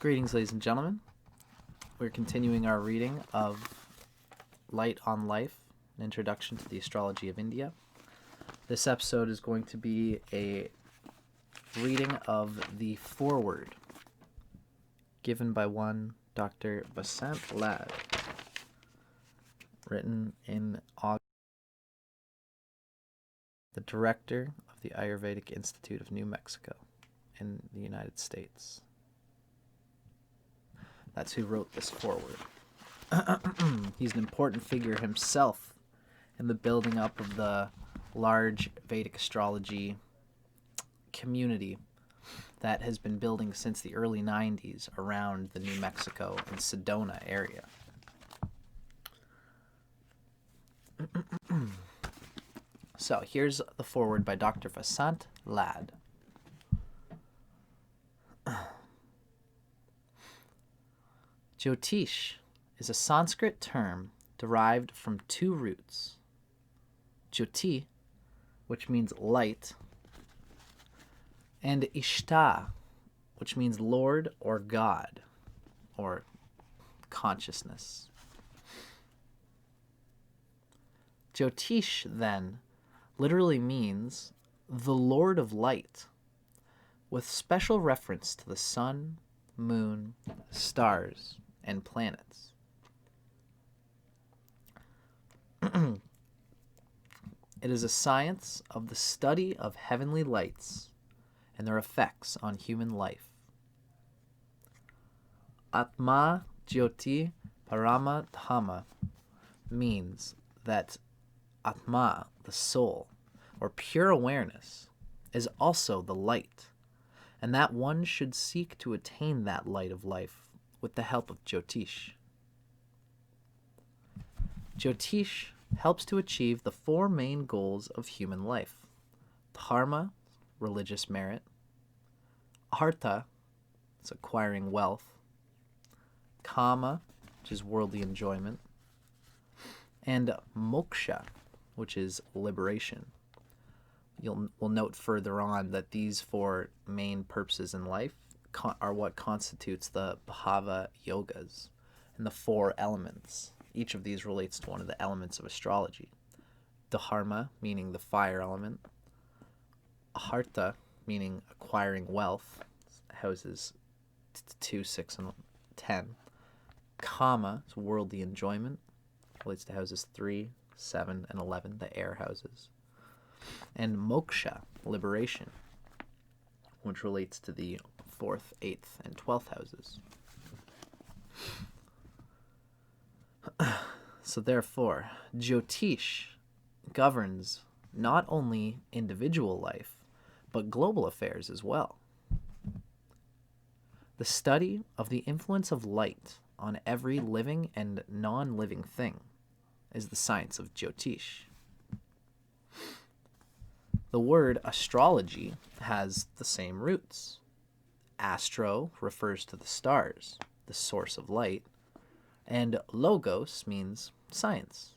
Greetings, ladies and gentlemen. We're continuing our reading of Light on Life, an introduction to the Astrology of India. This episode is going to be a reading of the foreword given by one Dr. Vasant Lad, written in August, the director of the Ayurvedic Institute of New Mexico in the United States. That's who wrote this foreword. He's an important figure himself in the building up of the large Vedic astrology community that has been building since the early 90s around the New Mexico and Sedona area. So here's the foreword by Dr. Vasant Lad. Jyotish is a Sanskrit term derived from two roots. Jyoti, which means light, and Ishta, which means Lord or God, or consciousness. Jyotish, then, literally means the Lord of Light, with special reference to the sun, moon, stars, and planets. It is a science of the study of heavenly lights and their effects on human life. Atma Jyoti Parama Dhamma means that Atma, the soul, or pure awareness, is also the light, and that one should seek to attain that light of life with the help of Jyotish. Jyotish helps to achieve the four main goals of human life: dharma, religious merit; artha, it's acquiring wealth; kama, which is worldly enjoyment; and moksha, which is liberation. We'll note further on that these four main purposes in life are what constitutes the bhava yogas and the four elements. Each of these relates to one of the elements of astrology. Dharma, meaning the fire element; Harta, meaning acquiring wealth, houses 2, 6, and 10. Kama is worldly enjoyment, relates to houses 3, 7, and 11, the air houses. And moksha, liberation, which relates to the 4th, 8th, and 12th houses. So therefore, Jyotish governs not only individual life, but global affairs as well. The study of the influence of light on every living and non-living thing is the science of Jyotish. The word astrology has the same roots. Astro refers to the stars, the source of light, and logos means science.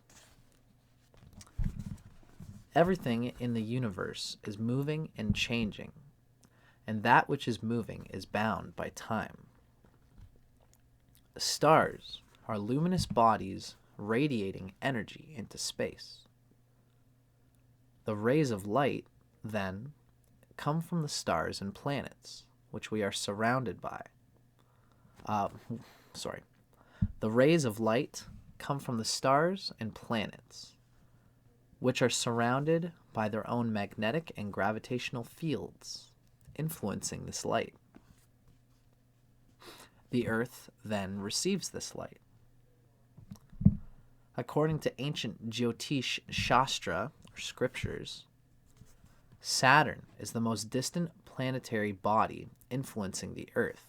Everything in the universe is moving and changing, and that which is moving is bound by time. The stars are luminous bodies radiating energy into space. The rays of light, then, come from the stars and planets, which we are surrounded by. The rays of light come from the stars and planets, which are surrounded by their own magnetic and gravitational fields, influencing this light. The earth then receives this light. According to ancient Jyotish Shastra, or scriptures, Saturn is the most distant planetary body influencing the earth,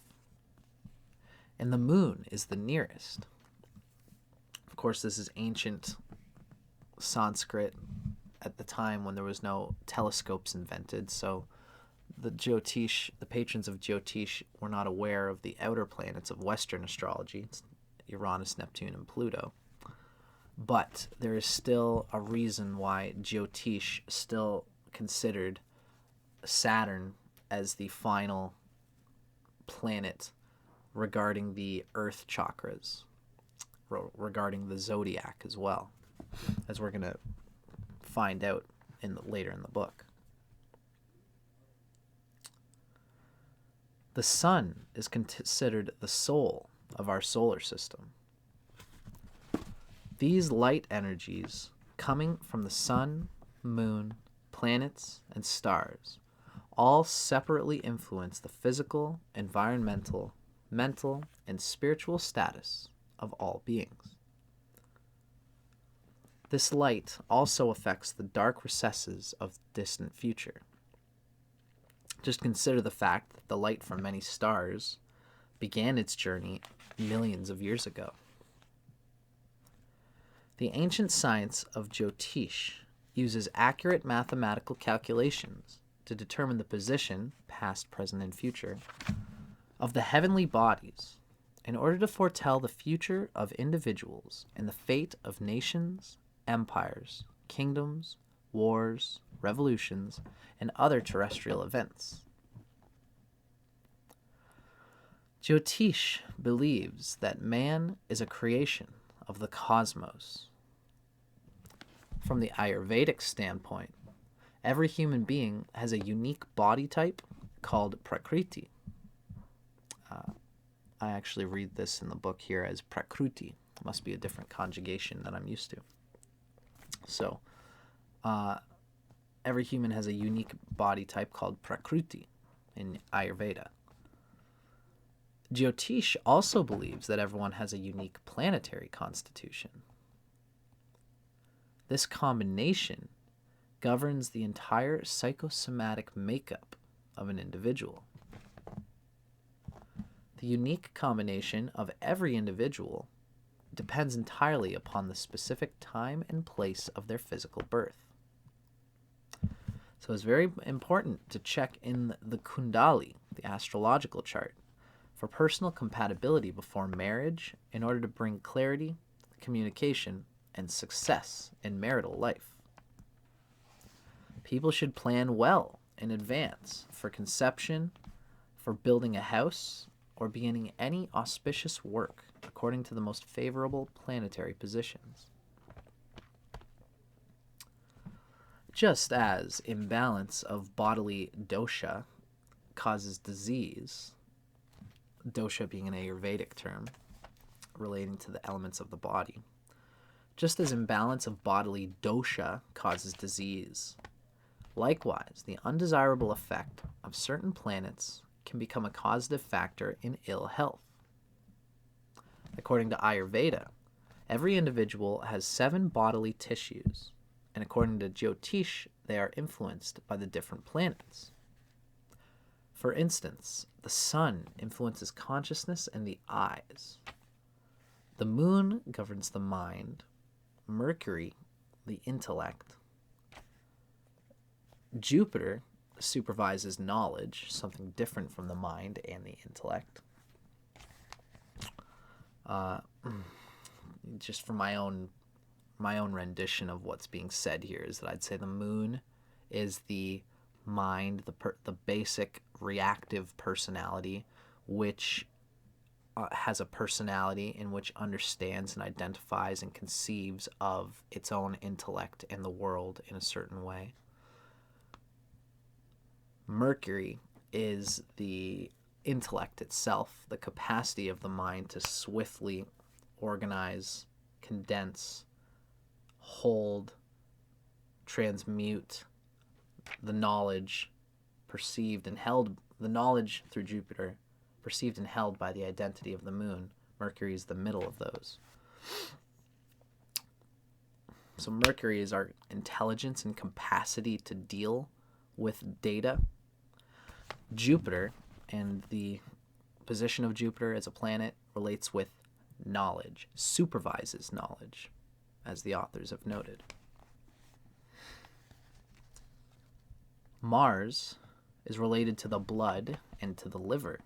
and the moon is the nearest. Of course, this is ancient Sanskrit at the time when there was no telescopes invented, so the patrons of Jyotish were not aware of the outer planets of Western astrology. It's Uranus, Neptune, and Pluto. But there is still a reason why Jyotish still considered Saturn as the final planet regarding the earth chakras, regarding the zodiac as well, as we're going to find out later in the book. The sun is considered the soul of our solar system. These light energies coming from the sun, moon, planets, and stars all separately influence the physical, environmental, mental, and spiritual status of all beings. This light also affects the dark recesses of the distant future. Just consider the fact that the light from many stars began its journey millions of years ago. The ancient science of Jyotish uses accurate mathematical calculations to determine the position, past, present, and future, of the heavenly bodies in order to foretell the future of individuals and the fate of nations, empires, kingdoms, wars, revolutions, and other terrestrial events. Jyotish believes that man is a creation of the cosmos. From the Ayurvedic standpoint, every human being has a unique body type called prakriti. I actually read this in the book here as prakruti. It must be a different conjugation that I'm used to. So, every human has a unique body type called prakruti in Ayurveda. Jyotish also believes that everyone has a unique planetary constitution. This combination governs the entire psychosomatic makeup of an individual. The unique combination of every individual depends entirely upon the specific time and place of their physical birth. So it's very important to check in the Kundali, the astrological chart, for personal compatibility before marriage in order to bring clarity, communication, and success in marital life. People should plan well in advance for conception, for building a house, or beginning any auspicious work according to the most favorable planetary positions. Just as imbalance of bodily dosha causes disease, dosha being an Ayurvedic term relating to the elements of the body, just as imbalance of bodily dosha causes disease, likewise, the undesirable effect of certain planets can become a causative factor in ill health. According to Ayurveda, every individual has 7 bodily tissues, and according to Jyotish, they are influenced by the different planets. For instance, the sun influences consciousness and the eyes. The moon governs the mind, Mercury, the intellect. Jupiter supervises knowledge, something different from the mind and the intellect. Just for my own rendition of what's being said here is that I'd say the moon is the mind, the basic reactive personality, which has a personality in which understands and identifies and conceives of its own intellect and the world in a certain way. Mercury is the intellect itself, the capacity of the mind to swiftly organize, condense, hold, transmute the knowledge perceived and held, the knowledge through Jupiter, perceived and held by the identity of the moon. Mercury is the middle of those. So Mercury is our intelligence and capacity to deal with data. Jupiter and the position of Jupiter as a planet relates with knowledge, supervises knowledge, as the authors have noted. Mars is related to the blood and to the liver.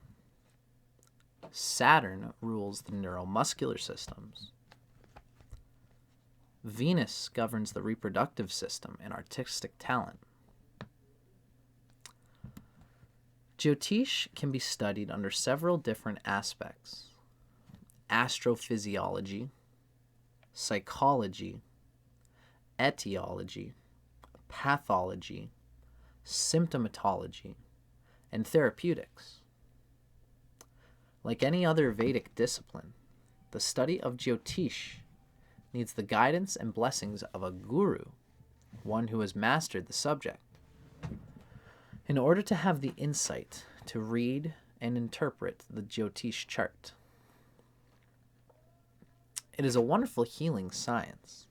Saturn rules the neuromuscular systems. Venus governs the reproductive system and artistic talent. Jyotish can be studied under several different aspects: astrophysiology, psychology, etiology, pathology, symptomatology, and therapeutics. Like any other Vedic discipline, the study of Jyotish needs the guidance and blessings of a guru, one who has mastered the subject, in order to have the insight to read and interpret the Jyotish chart. It is a wonderful healing science,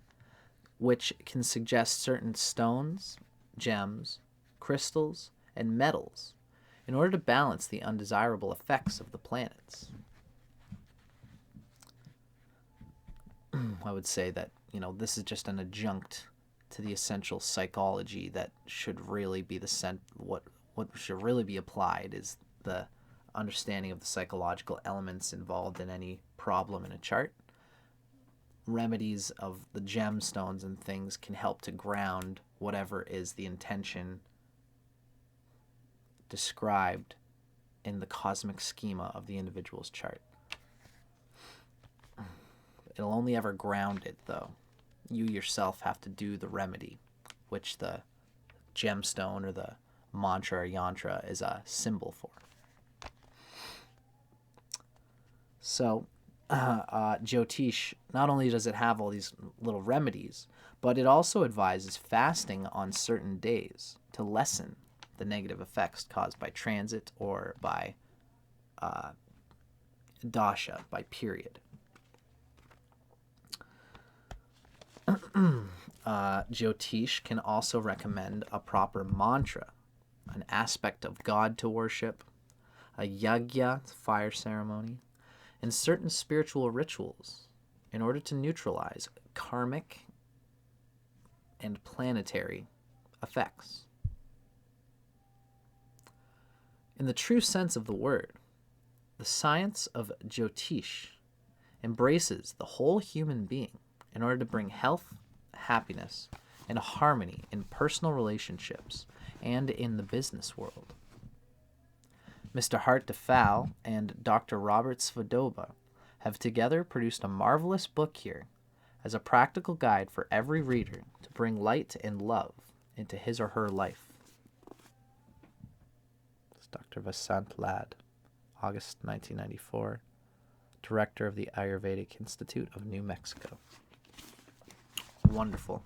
which can suggest certain stones, gems, crystals, and metals in order to balance the undesirable effects of the planets. I would say that, this is just an adjunct to the essential psychology that should really be what should really be applied is the understanding of the psychological elements involved in any problem in a chart. Remedies of the gemstones and things can help to ground whatever is the intention described in the cosmic schema of the individual's chart. It'll only ever ground it, though. You yourself have to do the remedy, which the gemstone or the mantra or yantra is a symbol for. So, Jyotish, not only does it have all these little remedies, but it also advises fasting on certain days to lessen the negative effects caused by transit or by dasha, by period. Jyotish can also recommend a proper mantra, an aspect of God to worship, a yagya, fire ceremony, and certain spiritual rituals in order to neutralize karmic and planetary effects. In the true sense of the word, the science of Jyotish embraces the whole human being in order to bring health, happiness, and harmony in personal relationships and in the business world. Mr. Hart de Fouw and Dr. Robert Svodoba have together produced a marvelous book here as a practical guide for every reader to bring light and love into his or her life. It's Dr. Vasant Lad, August 1994, Director of the Ayurvedic Institute of New Mexico. Wonderful.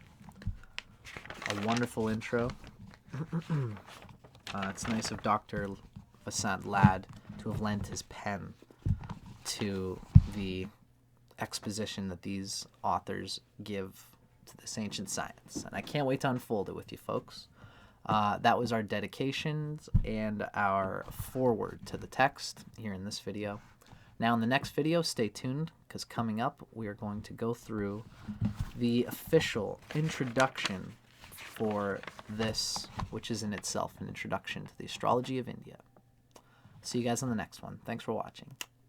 A wonderful intro. It's nice of Dr. Vasant Lad to have lent his pen to the exposition that these authors give to this ancient science. And I can't wait to unfold it with you folks. That was our dedications and our foreword to the text here in this video. Now in the next video, stay tuned, because coming up we are going to go through the official introduction for this, which is in itself an introduction to the Astrology of India. See you guys on the next one. Thanks for watching.